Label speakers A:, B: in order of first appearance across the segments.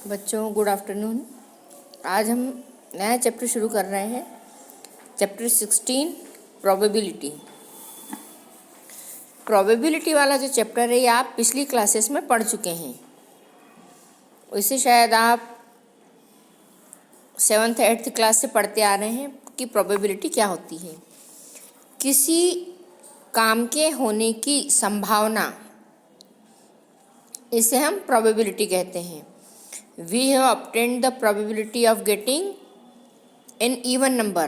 A: बच्चों good afternoon. आज हम नया चैप्टर शुरू कर रहे हैं। Chapter 16 probability. प्रोबेबिलिटी वाला जो चैप्टर है ये आप पिछली क्लासेस में पढ़ चुके हैं। वैसे शायद आप 7th 8th क्लास से पढ़ते आ रहे हैं कि प्रोबेबिलिटी क्या होती है। किसी काम के होने की संभावना, इसे हम प्रोबेबिलिटी कहते हैं। We have obtained the probability of getting an even number।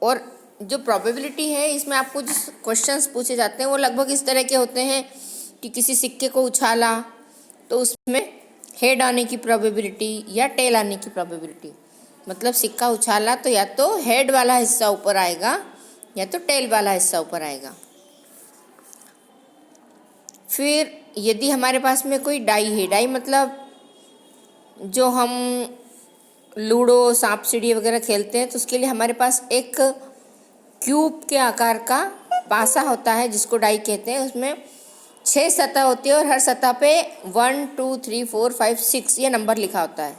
A: और जो probability है इसमें आपको जो क्वेश्चंस पूछे जाते हैं वो लगभग इस तरह के होते हैं कि किसी सिक्के को उछाला तो उसमें हेड आने की probability या टेल आने की probability। मतलब सिक्का उछाला तो या तो हेड वाला हिस्सा ऊपर आएगा या तो टेल वाला हिस्सा ऊपर आएगा। फिर यदि हमारे पास में कोई डाई है, डाई मतलब जो हम लूडो सांप सीढ़ी वगैरह खेलते हैं तो उसके लिए हमारे पास एक क्यूब के आकार का पासा होता है जिसको डाई कहते हैं। उसमें 6 सतह होती है और हर सतह पे 1 2 3 4 5 6 ये नंबर लिखा होता है।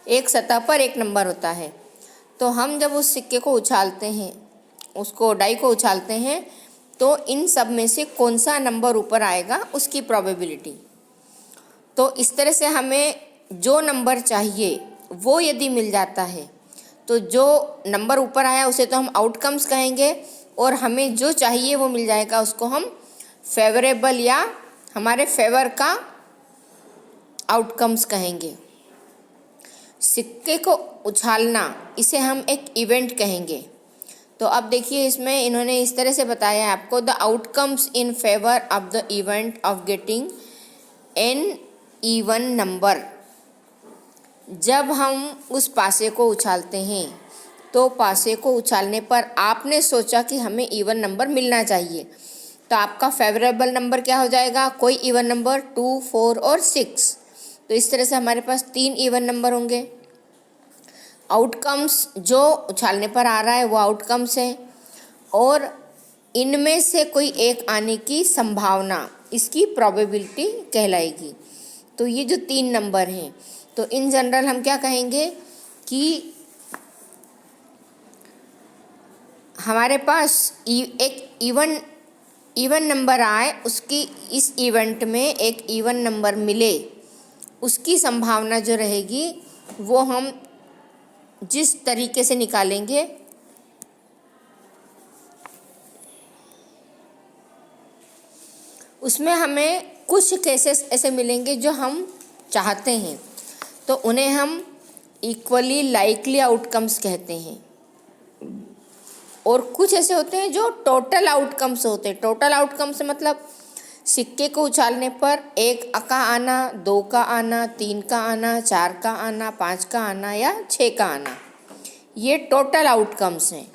A: एक सतह पर एक नंबर होता है। तो हम जब उस सिक्के को उछालते हैं, उसको डाई को उछालते हैं, तो इन सब में से कौन सा नंबर ऊपर आएगा उसकी प्रोबेबिलिटी। तो इस तरह से हमें जो नंबर चाहिए वो यदि मिल जाता है तो जो नंबर ऊपर आया उसे तो हम आउटकम्स कहेंगे, और हमें जो चाहिए वो मिल जाएगा उसको हम फेवरेबल या हमारे फेवर का आउटकम्स कहेंगे। सिक्के को उछालना इसे हम एक इवेंट कहेंगे। तो अब देखिए इसमें इन्होंने इस तरह से बताया है आपको, the outcomes in favour of the event of getting an even number. जब हम उस पासे को उछालते हैं तो पासे को उछालने पर आपने सोचा कि हमें इवन नंबर मिलना चाहिए, तो आपका फेवरेबल नंबर क्या हो जाएगा? कोई इवन नंबर 2 4 और 6। तो इस तरह से हमारे पास 3 इवन नंबर होंगे। आउटकम्स जो उछालने पर आ रहा है वो आउटकम्स है, और इनमें से कोई एक आने की संभावना इसकी प्रोबेबिलिटी कहलाएगी। तो ये जो 3 नंबर हैं, तो इन जनरल हम क्या कहेंगे कि हमारे पास एक इवन नंबर आए, उसकी इस इवेंट में एक इवन नंबर मिले, उसकी संभावना जो रहेगी वो हम जिस तरीके से निकालेंगे उसमें हमें कुछ केसेस ऐसे मिलेंगे जो हम चाहते हैं, तो उन्हें हम इक्वली लाइकली आउटकम्स कहते हैं। और कुछ ऐसे होते हैं जो टोटल आउटकम्स होते हैं। टोटल आउटकम्स मतलब सिक्के को उछालने पर 1 का आना, 2 का आना, 3 का आना, 4 का आना, 5 का आना या 6 का आना, ये टोटल आउटकम्स हैं।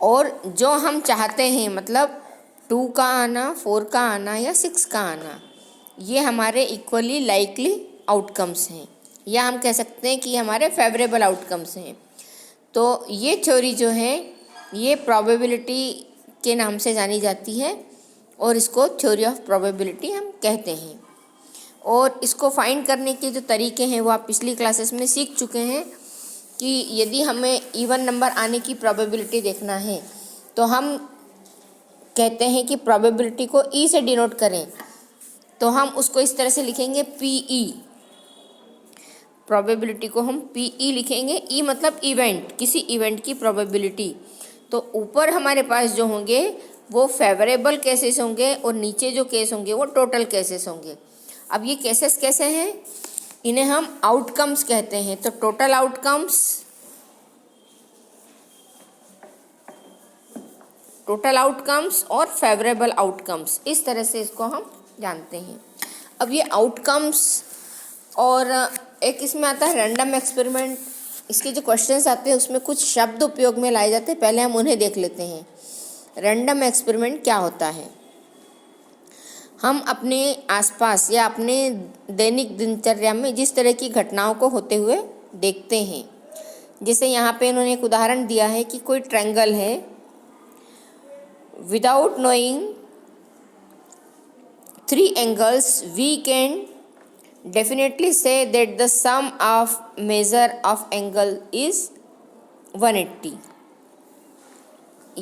A: और जो हम चाहते हैं मतलब 2 का आना, 4 का आना या 6 का आना, ये हमारे इक्वली लाइकली आउटकम्स हैं, या हम कह सकते हैं कि हमारे फेवरेबल आउटकम्स हैं। तो ये थ्योरी जो है ये प्रोबेबिलिटी के नाम से जानी जाती है और इसको थ्योरी ऑफ प्रोबेबिलिटी हम कहते हैं। और इसको फाइंड करने के जो तरीके हैं वो आप पिछली क्लासेस में सीख चुके हैं कि यदि हमें इवन नंबर आने की प्रोबेबिलिटी देखना है तो हम कहते हैं कि प्रोबेबिलिटी को ई से डिनोट करें, तो हम उसको इस तरह से लिखेंगे पीई। प्रोबेबिलिटी को हम पीई लिखेंगे। ई मतलब इवेंट, किसी इवेंट की प्रोबेबिलिटी। तो ऊपर हमारे पास जो होंगे वो फेवरेबल केसेस होंगे और नीचे जो केस होंगे वो टोटल केसेस होंगे। अब ये केसेस कैसे हैं? इन्हें हम आउटकम्स कहते हैं। तो टोटल आउटकम्स और फेवरेबल आउटकम्स, इस तरह से इसको हम जानते हैं। अब ये आउटकम्स और एक इसमें आता है रैंडम एक्सपेरिमेंट। इसके जो क्वेश्चंस आते हैं उसमें कुछ शब्द उपयोग में लाए जाते हैं, पहले हम उन्हें देख लेते हैं। रैंडम एक्सपेरिमेंट क्या होता है? हम अपने आसपास या अपने दैनिक दिनचर्या में जिस तरह की घटनाओं को होते हुए देखते हैं, जैसे यहाँ पे इन्होंने एक उदाहरण दिया है कि कोई ट्रायंगल है, without knowing 3 angles we can definitely say that the sum of measure of angle is 180।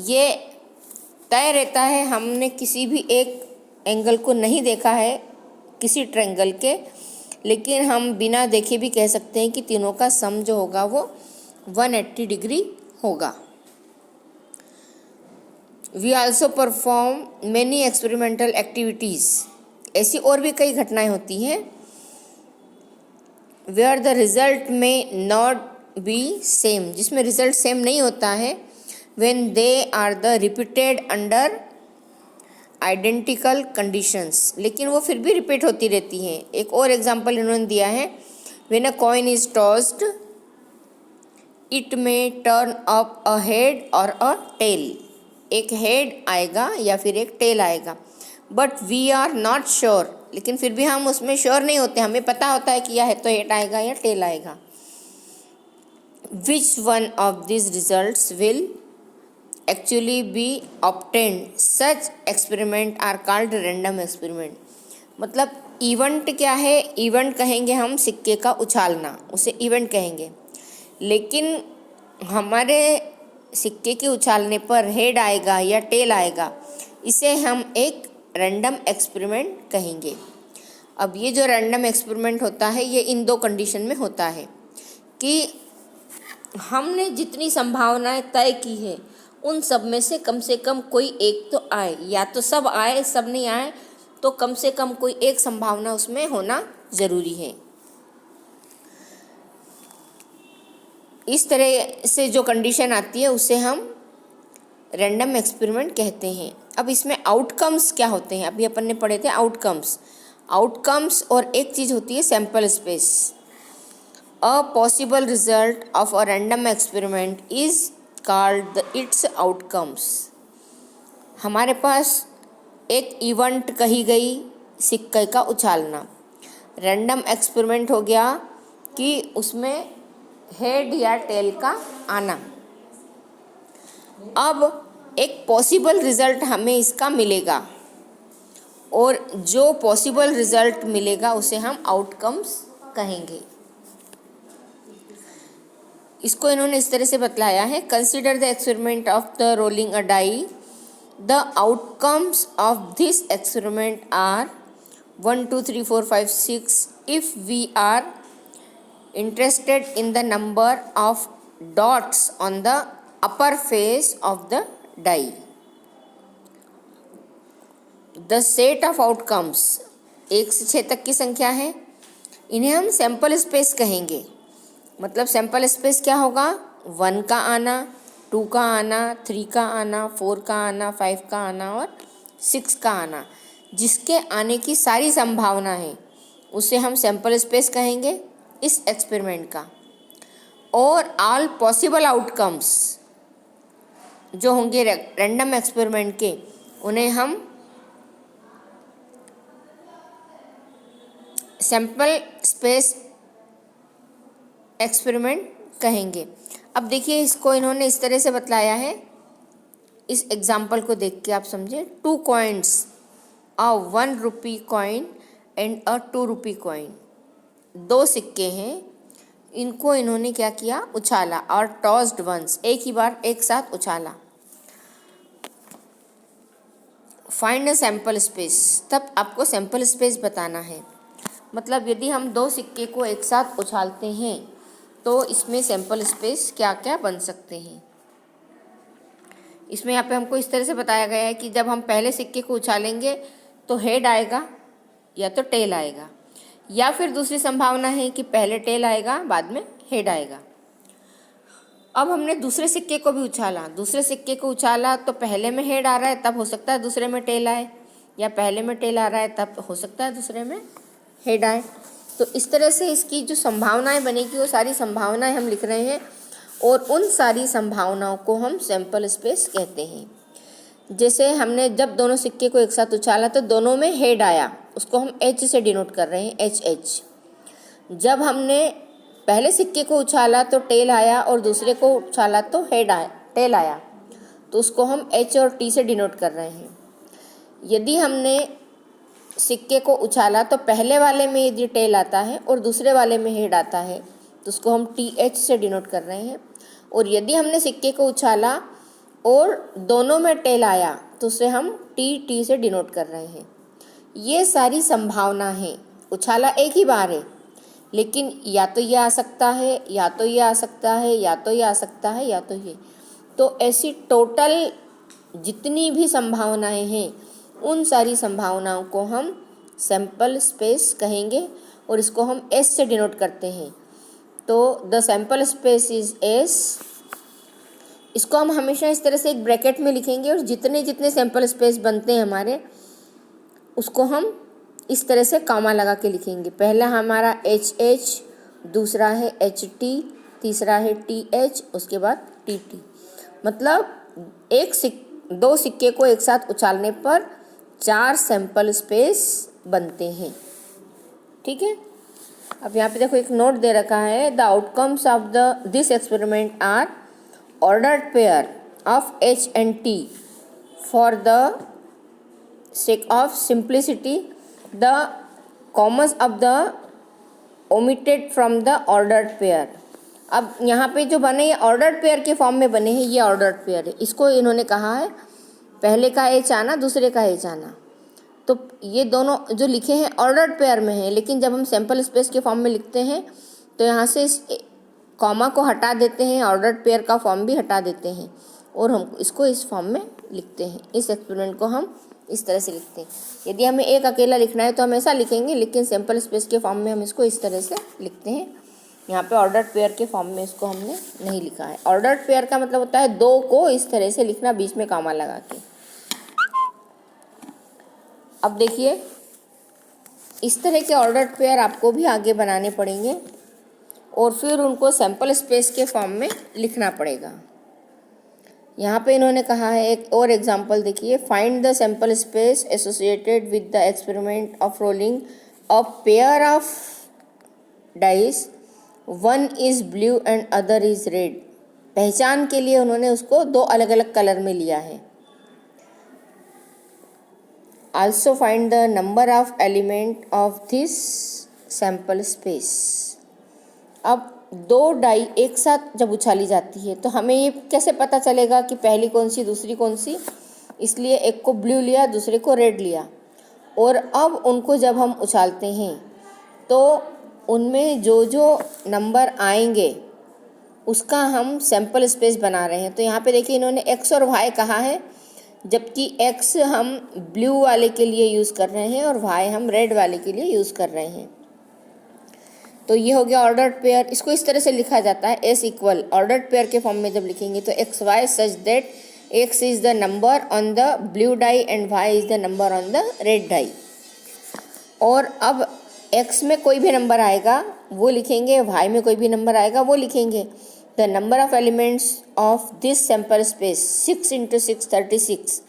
A: ये तय रहता है, हमने किसी भी एक एंगल को नहीं देखा है किसी ट्रायंगल के, लेकिन हम बिना देखे भी कह सकते हैं कि तीनों का सम जो होगा वो 180 डिग्री होगा। We also perform many experimental activities. ऐसी और भी कई घटनाएं होती हैं where the result may not be same, जिसमें रिजल्ट सेम नहीं होता है। When they are the repeated under identical conditions, लेकिन वो फिर भी रिपीट होती रहती हैं। एक और एग्जांपल इन्होंने दिया है, when a coin is tossed it में टर्न अप अ हेड और अ टेल। एक हेड आएगा या फिर एक टेल आएगा, but we are not sure, लेकिन फिर भी हम उसमें श्योर नहीं होते। हमें पता होता है कि या है तो हेड आएगा या टेल आएगा। Which one of this results will actually be obtained, such experiment are called random experiment। मतलब इवेंट क्या है, इवेंट कहेंगे हम सिक्के का उछालना, उसे इवेंट कहेंगे। लेकिन हमारे सिक्के के उछालने पर हेड आएगा या टेल आएगा, इसे हम एक रैंडम एक्सपेरिमेंट कहेंगे। अब ये जो रैंडम एक्सपेरिमेंट होता है ये इन दो कंडीशन में होता है कि हमने जितनी संभावनाएं तय की है उन सब में से कम कोई एक तो आए, या तो सब आए, सब नहीं आए तो कम से कम कोई एक संभावना उसमें होना ज़रूरी है। इस तरह से जो कंडीशन आती है उसे हम रैंडम एक्सपेरिमेंट कहते हैं। अब इसमें आउटकम्स क्या होते हैं, अभी अपन ने पढ़े थे आउटकम्स और एक चीज़ होती है sample space. A possible result of a random experiment is called its outcomes. हमारे पास एक इवेंट कही गई सिक्के का उछालना, रैंडम एक्सपेरिमेंट हो गया कि उसमें हेड या टेल का आना। अब एक पॉसिबल रिजल्ट हमें इसका मिलेगा और जो पॉसिबल रिजल्ट मिलेगा उसे हम आउटकम्स कहेंगे। इसको इन्होंने इस तरह से बतलाया है, consider the experiment of the rolling a die. The outcomes of this experiment are 1 2 3 4 5 6 if we are interested in the number of dots on the upper face of the die. The set of outcomes 1 से 6 तक की संख्या है, इन्हें हम sample space कहेंगे। मतलब sample space क्या होगा, 1 का आना, 2 का आना, 3 का आना, 4 का आना, 5 का आना और 6 का आना, जिसके आने की सारी संभावना है उसे हम सैंपल स्पेस कहेंगे इस एक्सपेरिमेंट का। और ऑल पॉसिबल आउटकम्स जो होंगे रैंडम एक्सपेरिमेंट के, उन्हें हम सैंपल स्पेस एक्सपेरिमेंट कहेंगे। अब देखिए इसको इन्होंने इस तरह से बतलाया है, इस एग्जाम्पल को देख के आप समझे। 2 coins, a 1 rupee coin and a 2 rupee coin, 2 सिक्के हैं, इनको इन्होंने क्या किया, उछाला और टॉस्ड वंस, एक ही बार एक साथ उछाला। फाइंड अ सैंपल स्पेस, तब आपको सैंपल स्पेस बताना है। मतलब यदि हम 2 सिक्के को एक साथ उछालते हैं तो इसमें सैंपल स्पेस क्या क्या बन सकते हैं। इसमें यहाँ पे हमको इस तरह से बताया गया है कि जब हम पहले सिक्के को उछालेंगे तो हेड आएगा या तो टेल आएगा, या फिर दूसरी संभावना है कि पहले टेल आएगा बाद में हेड आएगा। अब हमने दूसरे सिक्के को भी उछाला, दूसरे सिक्के को उछाला तो पहले में हेड आ रहा है तब हो सकता है दूसरे में टेल आए, या पहले में टेल आ रहा है तब हो सकता है दूसरे में हेड आए। तो इस तरह से इसकी जो संभावनाएं बनेगी वो सारी संभावनाएं हम लिख रहे हैं और उन सारी संभावनाओं को हम सैंपल स्पेस कहते हैं। जैसे हमने जब दोनों सिक्के को एक साथ उछाला तो दोनों में हेड आया, उसको हम एच से डिनोट कर रहे हैं, एच। जब हमने पहले सिक्के को उछाला तो टेल आया और दूसरे को उछाला तो हेड आया, टेल आया, तो उसको हम एच और टी से डिनोट कर रहे हैं। यदि हमने सिक्के को उछाला तो पहले वाले में यदि टेल आता है और दूसरे वाले में हेड आता है तो उसको हम TH से डिनोट कर रहे हैं। और यदि हमने सिक्के को उछाला और दोनों में टेल आया तो उसे हम TT से डिनोट कर रहे हैं। ये सारी संभावना है। उछाला एक ही बार है, लेकिन या तो ये आ सकता है, या तो ये आ सकता है, या तो ये आ सकता है, या तो ये। तो ऐसी टोटल जितनी भी संभावनाएं हैं उन सारी संभावनाओं को हम सैंपल स्पेस कहेंगे और इसको हम S से डिनोट करते हैं। तो the sample space is S। इसको हम हमेशा इस तरह से एक ब्रैकेट में लिखेंगे और जितने जितने सैंपल स्पेस बनते हैं हमारे, उसको हम इस तरह से कॉमा लगा के लिखेंगे। पहला हमारा HH, दूसरा है HT, तीसरा है TH, उसके बाद TT। मतलब दो सिक्के को एक साथ उछालने पर 4 सैंपल स्पेस बनते हैं। ठीक है। अब यहाँ पे देखो एक नोट दे रखा है, the outcomes of this experiment are ordered pair of H and T। For the sake of simplicity, the commas of the omitted from the ordered pair। अब यहाँ पे जो बने ये ऑर्डर्ड पेयर के फॉर्म में बने हैं, ये ऑर्डर्ड पेयर है। इसको इन्होंने कहा है पहले का H आना, दूसरे का H आना। तो ये दोनों जो लिखे हैं ऑर्डर्ड पेयर में है, लेकिन जब हम सैंपल स्पेस के फॉर्म में लिखते हैं तो यहाँ से इस कॉमा को हटा देते हैं, ऑर्डर्ड पेयर का फॉर्म भी हटा देते हैं और हम इसको इस फॉर्म में लिखते हैं। इस एक्सपेरिमेंट को हम इस तरह से लिखते हैं। यदि हमें एक अकेला लिखना है तो हम ऐसा लिखेंगे, लेकिन सैंपल स्पेस के फॉर्म में हम इसको इस तरह से लिखते हैं। यहाँ पे ऑर्डर्ड पेयर के फॉर्म में इसको हमने नहीं लिखा है। ऑर्डर्ड पेयर का मतलब होता है दो को इस तरह से लिखना, बीच में कॉमा लगा के। अब देखिए इस तरह के ऑर्डर्ड पेयर आपको भी आगे बनाने पड़ेंगे और फिर उनको सैंपल स्पेस के फॉर्म में लिखना पड़ेगा। यहाँ पे इन्होंने कहा है एक और एग्जांपल देखिए, find the sample space associated with the experiment of rolling a pair of dice, one is blue and other is red. पहचान के लिए उन्होंने उसको दो अलग अलग कलर में लिया है। Also find the number of element of this sample space. अब दो डाई एक साथ जब उछाली जाती है तो हमें ये कैसे पता चलेगा कि पहली कौन सी दूसरी कौन सी। इसलिए एक को ब्लू लिया, दूसरे को रेड लिया, और अब उनको जब हम उछालते हैं तो उनमें जो जो नंबर आएंगे उसका हम सैंपल स्पेस बना रहे हैं। तो यहाँ पे देखिए इन्होंने x और y कहा है, जबकि x हम ब्लू वाले के लिए यूज़ कर रहे हैं और y हम रेड वाले के लिए यूज़ कर रहे हैं। तो ये हो गया ऑर्डर्ड पेयर। इसको इस तरह से लिखा जाता है S इक्वल, ऑर्डर्ड पेयर के फॉर्म में जब लिखेंगे तो x y such that x is the number on the blue die and y is the number on the red die. और अब x में कोई भी नंबर आएगा वो लिखेंगे, y में कोई भी नंबर आएगा वो लिखेंगे। The number of elements of this sample space 6 × 6 36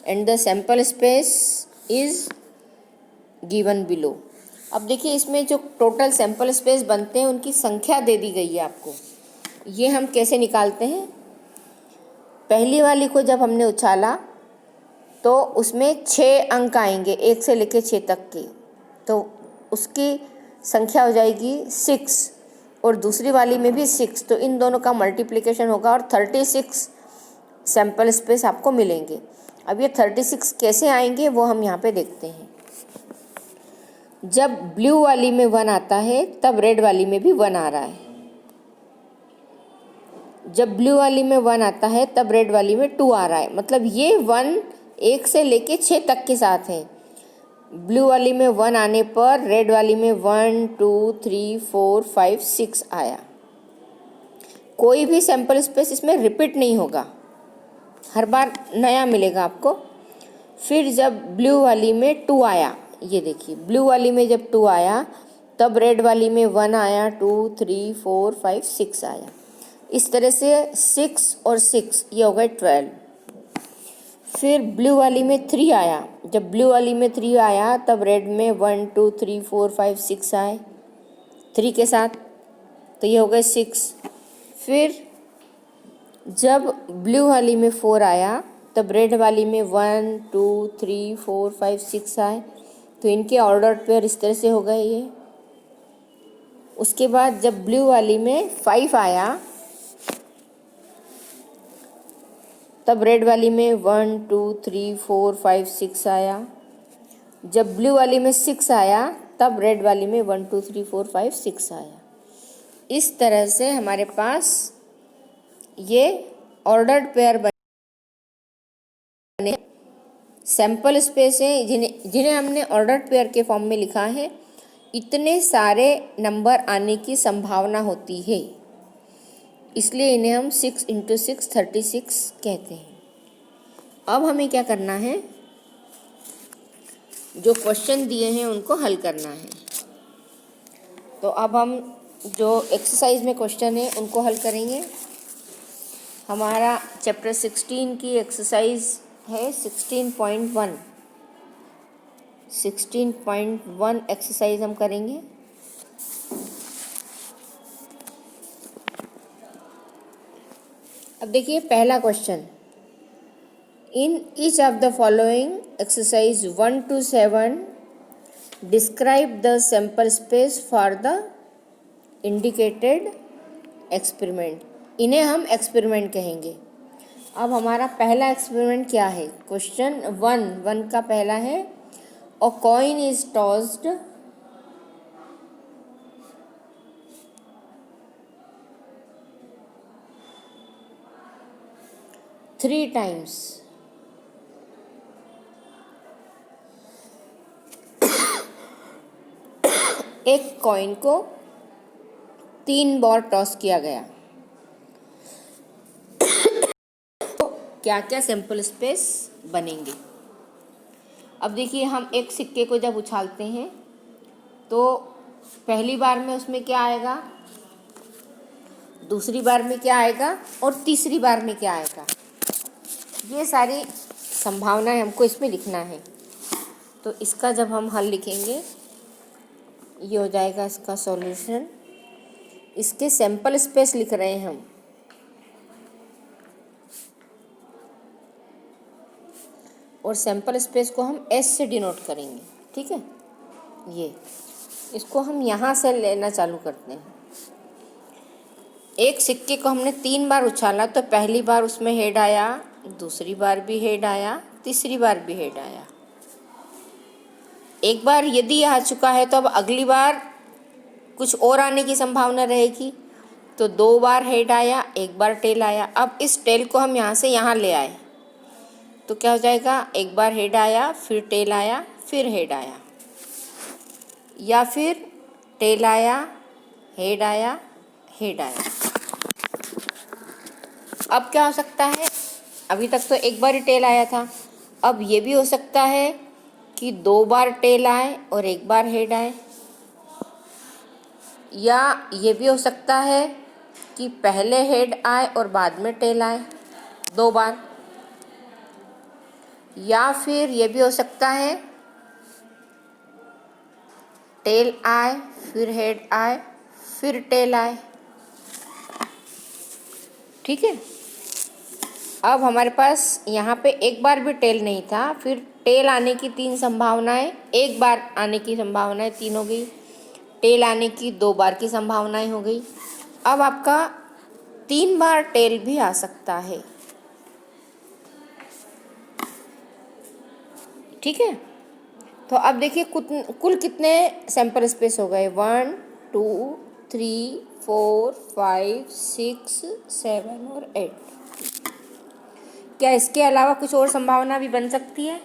A: and the sample space is given below. अब देखिए इसमें जो टोटल सैंपल स्पेस बनते हैं उनकी संख्या दे दी गई है आपको। ये हम कैसे निकालते हैं, पहली वाली को जब हमने उछाला तो उसमें 6 अंक आएंगे, 1 से लेकर 6 तक के, तो उसकी संख्या हो जाएगी 6, और दूसरी वाली में भी 6। तो इन दोनों का मल्टीप्लिकेशन होगा और 36 सैंपल स्पेस आपको मिलेंगे। अब ये 36 कैसे आएंगे वो हम यहाँ पे देखते हैं। जब ब्लू वाली में 1 आता है तब रेड वाली में भी 1 आ रहा है। जब ब्लू वाली में 1 आता है तब रेड वाली में 2 आ रहा है। मतलब ये 1 1 से लेके 6 तक के साथ है। ब्लू वाली में 1 आने पर रेड वाली में 1 2 3 4 5 6 आया। कोई भी सैंपल स्पेस इसमें रिपीट नहीं होगा, हर बार नया मिलेगा आपको। फिर जब ब्लू वाली में 2 आया, ये देखिए ब्लू वाली में जब 2 आया तब रेड वाली में 1 आया, 2 3 4 5 6 आया। इस तरह से 6 और 6 ये हो गए 12। फिर ब्लू वाली में 3 आया, जब ब्लू वाली में 3 आया तब रेड में 1 2 3 4 5 6 आए 3 के साथ, तो ये हो गए 6। फिर जब ब्लू वाली में 4 आया तब रेड वाली में 1 2 3 4 5 6 आए, तो इनके ऑर्डर पेयर इस तरह से हो गए ये। उसके बाद जब ब्लू वाली में 5 आया तब रेड वाली में 1 2 3 4 5 6 आया। जब ब्लू वाली में 6 आया तब रेड वाली में 1 2 3 4 5 6 आया। इस तरह से हमारे पास ये ऑर्डर्ड पेयर बने, सैंपल स्पेस है जिन्हें हमने ऑर्डर्ड पेयर के फॉर्म में लिखा है। इतने सारे नंबर आने की संभावना होती है, इसलिए इन्हें हम 6 × 6 36 कहते हैं। अब हमें क्या करना है, जो क्वेश्चन दिए हैं उनको हल करना है। तो अब हम जो एक्सरसाइज में क्वेश्चन है उनको हल करेंगे। हमारा चैप्टर 16 की एक्सरसाइज है 16.1। 16.1 एक्सरसाइज हम करेंगे। अब देखिए पहला question, in each of the following exercise 1 to 7 describe the sample space for the indicated experiment. इन्हें हम एक्सपेरिमेंट कहेंगे। अब हमारा पहला एक्सपेरिमेंट क्या है, क्वेश्चन 1 का पहला है, अ कॉइन इज टॉस्ड 3 times। एक कॉइन को 3 बार टॉस किया गया, तो क्या क्या सैंपल स्पेस बनेंगे। अब देखिए हम एक सिक्के को जब उछालते हैं तो पहली बार में उसमें क्या आएगा, दूसरी बार में क्या आएगा और तीसरी बार में क्या आएगा, ये सारी संभावनाएं हमको इसमें लिखना है। तो इसका जब हम हल लिखेंगे ये हो जाएगा इसका सॉल्यूशन। इसके सैंपल स्पेस लिख रहे हैं हम, और सैंपल स्पेस को हम S से डिनोट करेंगे, ठीक है। ये इसको हम यहाँ से लेना चालू करते हैं। एक सिक्के को हमने 3 बार उछाला, तो पहली बार उसमें हेड आया, दूसरी बार भी हेड आया, तीसरी बार भी हेड आया। एक बार यदि आ चुका है तो अब अगली बार कुछ और आने की संभावना रहेगी, तो 2 बार हेड आया, 1 बार टेल आया। अब इस टेल को हम यहाँ से यहाँ ले आए तो क्या हो जाएगा, 1 बार हेड आया, फिर टेल आया, फिर हेड आया, या फिर टेल आया, हेड आया, हेड आया। अब क्या हो सकता है, अभी तक तो 1 बार ही टेल आया था, अब ये भी हो सकता है कि 2 बार टेल आए और 1 बार हेड आए, या ये भी हो सकता है कि पहले हेड आए और बाद में टेल आए 2 बार, या फिर ये भी हो सकता है टेल आए, फिर हेड आए, फिर टेल आए, ठीक है। अब हमारे पास यहाँ पे 1 बार भी टेल नहीं था, फिर टेल आने की 3 संभावनाएं, 1 बार आने की संभावनाएं 3 हो गई, टेल आने की 2 बार की संभावनाएं हो गई। अब आपका 3 बार टेल भी आ सकता है, ठीक है। तो अब देखिए कुल कितने सैंपल स्पेस हो गए, 1 2 3 4 5 6 7 और 8। क्या इसके अलावा कुछ और संभावना भी बन सकती है?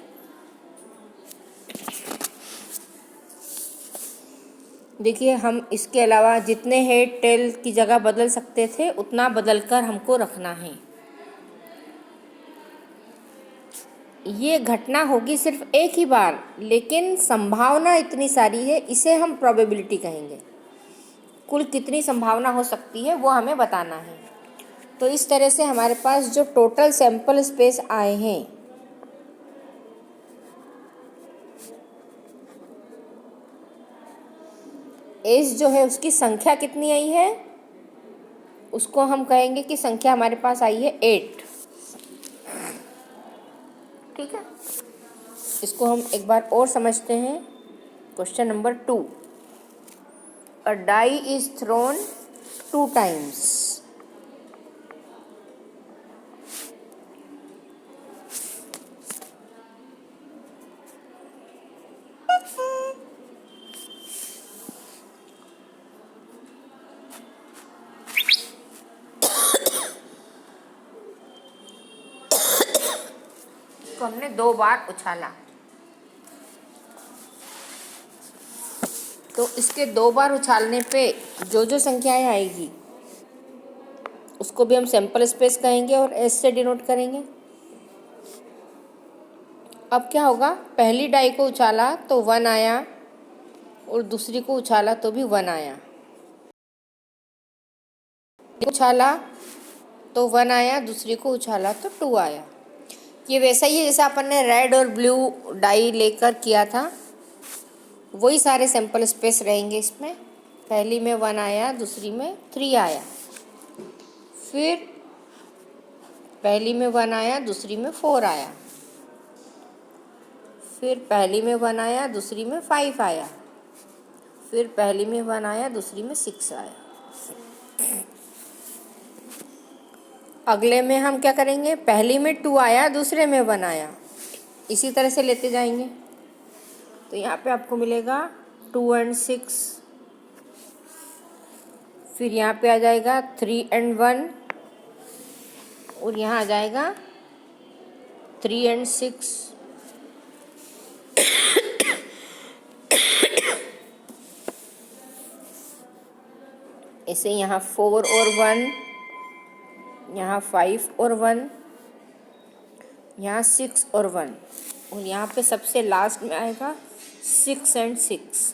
A: देखिए हम इसके अलावा जितने हेड टेल की जगह बदल सकते थे उतना बदलकर हमको रखना है। ये घटना होगी सिर्फ एक ही बार, लेकिन संभावना इतनी सारी है, इसे हम प्रोबेबिलिटी कहेंगे। कुल कितनी संभावना हो सकती है वो हमें बताना है। तो इस तरह से हमारे पास जो टोटल सैंपल स्पेस आए हैं, एज जो है उसकी संख्या कितनी आई है, उसको हम कहेंगे कि संख्या हमारे पास आई है 8, ठीक है। इसको हम एक बार और समझते हैं। Question number 2, a die is thrown 2 times. तो हमने 2 बार उछाला, तो इसके 2 बार उछालने पे जो जो संख्याएं आएगी उसको भी हम सैंपल स्पेस कहेंगे और एस से डिनोट करेंगे। अब क्या होगा, पहली डाई को उछाला तो 1 आया और दूसरी को उछाला तो भी 1 आया, उछाला तो 1 आया, दूसरी को उछाला तो 2 आया। ये वैसा ही है जैसे अपन ने रेड और ब्लू डाई लेकर किया था, वही सारे सैंपल स्पेस रहेंगे इसमें। पहली में 1 आया, दूसरी में 3 आया, फिर पहली में 1 आया, दूसरी में 4 आया, फिर पहली में 1 आया, दूसरी में 5 आया, फिर पहली में 1 आया, दूसरी में 6 आया। अगले में हम क्या करेंगे, पहली में 2 आया, दूसरे में 1 आया, इसी तरह से लेते जाएंगे। तो यहाँ पे आपको मिलेगा 2 and 6, फिर यहाँ पे आ जाएगा 3 and 1, और यहाँ आ जाएगा 3 and 6। ऐसे यहाँ 4 और 1, यहाँ 5 और 1, यहाँ 6 और 1, और यहाँ पे सबसे लास्ट में आएगा 6 and 6।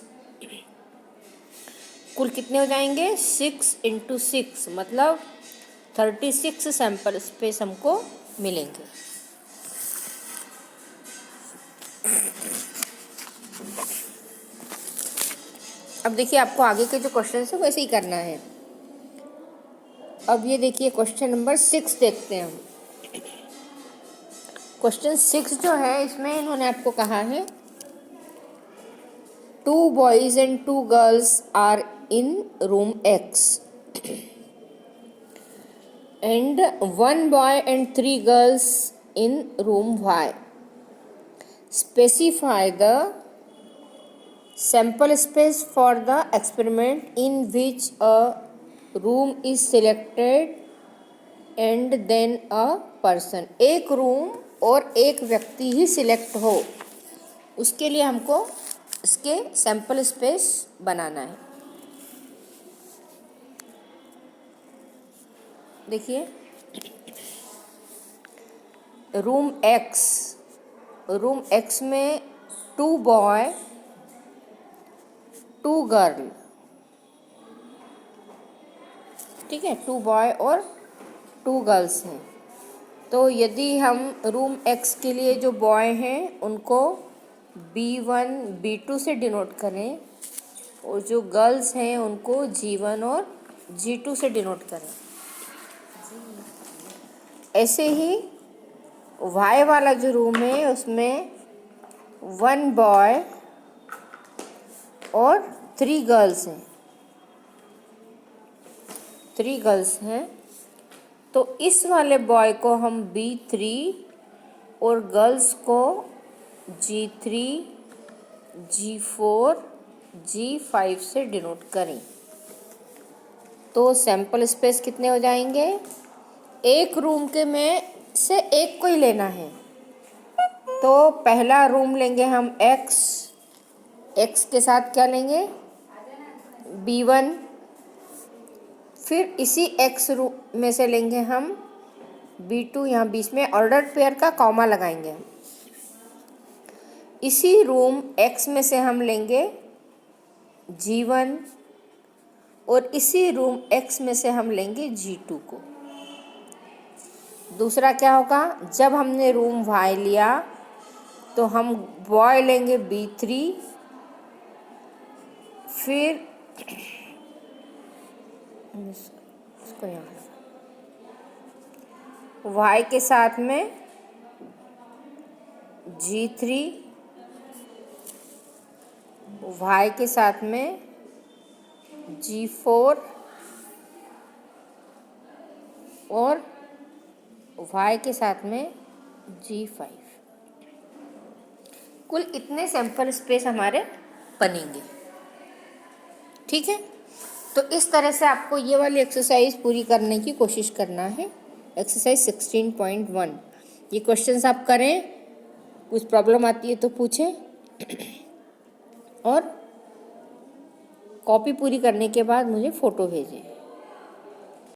A: कुल कितने हो जाएंगे, 6 into 6, मतलब 36 सैंपल स्पेस हमको मिलेंगे। अब देखिए आपको आगे के जो क्वेश्चन है वैसे ही करना है। अब ये देखिए क्वेश्चन नंबर 6 देखते हैं हम। क्वेश्चन 6 जो है इसमें इन्होंने आपको कहा है 2 boys and 2 girls are in room X and 1 boy and 3 girls in room Y. Specify the sample space for the experiment in which a room is selected and then a person. एक room और एक व्यक्ति ही select हो, उसके लिए हमको इसके sample space बनाना है। देखिए रूम एक्स में 2 बॉय 2 गर्ल, ठीक है, 2 बॉय और 2 गर्ल्स हैं। तो यदि हम रूम एक्स के लिए जो बॉय हैं उनको B1 B2 से डिनोट करें और जो गर्ल्स हैं उनको G1 और G2 से डिनोट करें, ऐसे ही Y वाला जो रूम है उसमें 1 बॉय और 3 गर्ल्स हैं, 3 गर्ल्स हैं। तो इस वाले बॉय को हम B3 और गर्ल्स को G3 G4 G5 से डिनोट करें तो सैंपल स्पेस कितने हो जाएंगे, एक रूम के में से एक को ही लेना है। तो पहला रूम लेंगे हम एक्स के साथ क्या लेंगे, B1, फिर इसी एक्स रूम में से लेंगे हम B2, यहाँ बीच में ऑर्डर्ड पेयर का कॉमा लगाएंगे। इसी रूम एक्स में से हम लेंगे G1 और इसी रूम एक्स में से हम लेंगे G2 को। दूसरा क्या होगा, जब हमने रूम Y लिया तो हम बॉय लेंगे B3, फिर इसको यहाँ Y के साथ में G3 y के साथ में G4 और y के साथ में G5। कुल इतने सैंपल स्पेस हमारे बनेंगे। ठीक है, तो इस तरह से आपको ये वाली एक्सरसाइज पूरी करने की कोशिश करना है। एक्सरसाइज 16.1 ये क्वेश्चंस आप करें, कुछ प्रॉब्लम आती है तो पूछें, और कॉपी पूरी करने के बाद मुझे फ़ोटो भेजें।